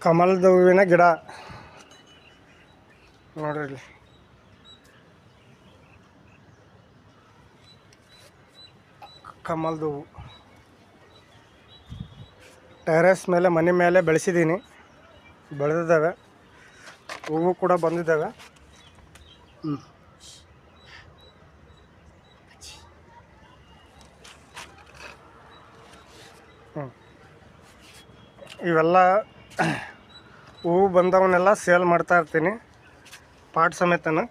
ಕಮಲದ ಹೂವಿನ ಗಿಡ ನೋಡ್ರಿ. ಕಮಲದ ಹೂವು ಟೆರೆಸ್ ಮೇಲೆ ಮನೆ ಮೇಲೆ ಬೆಳೆಸಿದ್ದೀನಿ, ಬೆಳೆದಿದ್ದಾವೆ, ಹೂವು ಕೂಡ ಬಂದಿದ್ದಾವೆ. ಇವೆಲ್ಲ ಹೂವು ಬಂದವನ್ನೆಲ್ಲ ಸೇಲ್ ಮಾಡ್ತಾ ಇರ್ತೀನಿ ಪಾಟ್ ಸಮೇತನ.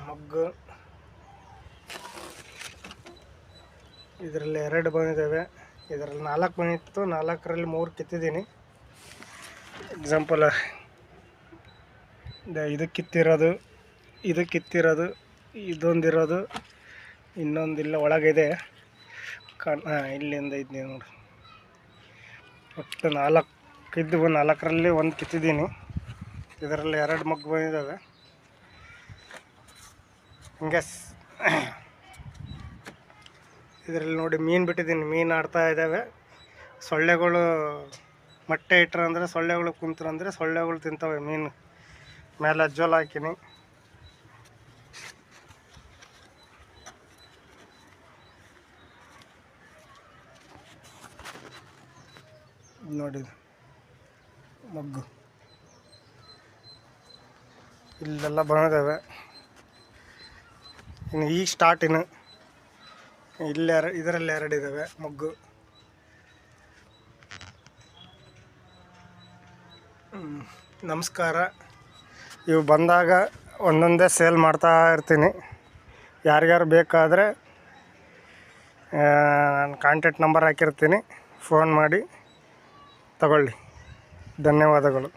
ಮೊಗ್ಗು ಇದರಲ್ಲಿ 2 ಬಂದಿದ್ದಾವೆ, ಇದರಲ್ಲಿ 4 ಬಂದಿತ್ತು, 4ರಲ್ಲಿ 3 ಕಿತ್ತಿದ್ದೀನಿ. ಎಕ್ಸಾಂಪಲ್ ಇದು ಕಿತ್ತಿರೋದು, ಇದು ಕಿತ್ತಿರೋದು, ಇದೊಂದಿರೋದು, ಇನ್ನೊಂದಿಲ್ಲ ಒಳಗಿದೆ ಇಲ್ಲಿಂದ ಇದ್ನಿ ನೋಡಿ. ಒಟ್ಟು 4 ಇದ್ದವು, 4ರಲ್ಲಿ 1 ಕಿತ್ತಿದ್ದೀನಿ. ಇದರಲ್ಲಿ 2 ಮೊಗ್ಗು ಬಂದಿದ್ದಾವೆ. ಹಂಗೆ ಇದರಲ್ಲಿ ನೋಡಿ ಮೀನು ಬಿಟ್ಟಿದ್ದೀನಿ, ಮೀನು ಆಡ್ತಾ ಇದ್ದಾವೆ. ಸೊಳ್ಳೆಗಳು ಮೊಟ್ಟೆ ಇಟ್ಟರಂದರೆ ಸೊಳ್ಳೆಗಳು ಕುಂತ್ರಂದರೆ ಸೊಳ್ಳೆಗಳು ತಿಂತವೆ ಮೀನು. ಮೇಲೆ ಅಜ್ಜೋಲ ಹಾಕಿನಿ. ನೋಡಿ ಮೊಗ್ಗು ಇಲ್ಲೆಲ್ಲ ಬಂದಿದ್ದಾವೆ. ಇನ್ನು ಈಗ ಸ್ಟಾರ್ಟ್ ಇಲ್ಲಿ ಇದರಲ್ಲಿ 2 ಇದ್ದಾವೆ ಮೊಗ್ಗು. ನಮಸ್ಕಾರ. ಇವು ಬಂದಾಗ ಒಂದೊಂದೇ ಸೇಲ್ ಮಾಡ್ತಾ ಇರ್ತೀನಿ. ಯಾರಿಗಾರು ಬೇಕಾದರೆ ನಾನು ಕಾಂಟ್ಯಾಕ್ಟ್ ನಂಬರ್ ಹಾಕಿರ್ತೀನಿ, ಫೋನ್ ಮಾಡಿ ತಗೊಳ್ಳಿ. ಧನ್ಯವಾದಗಳು.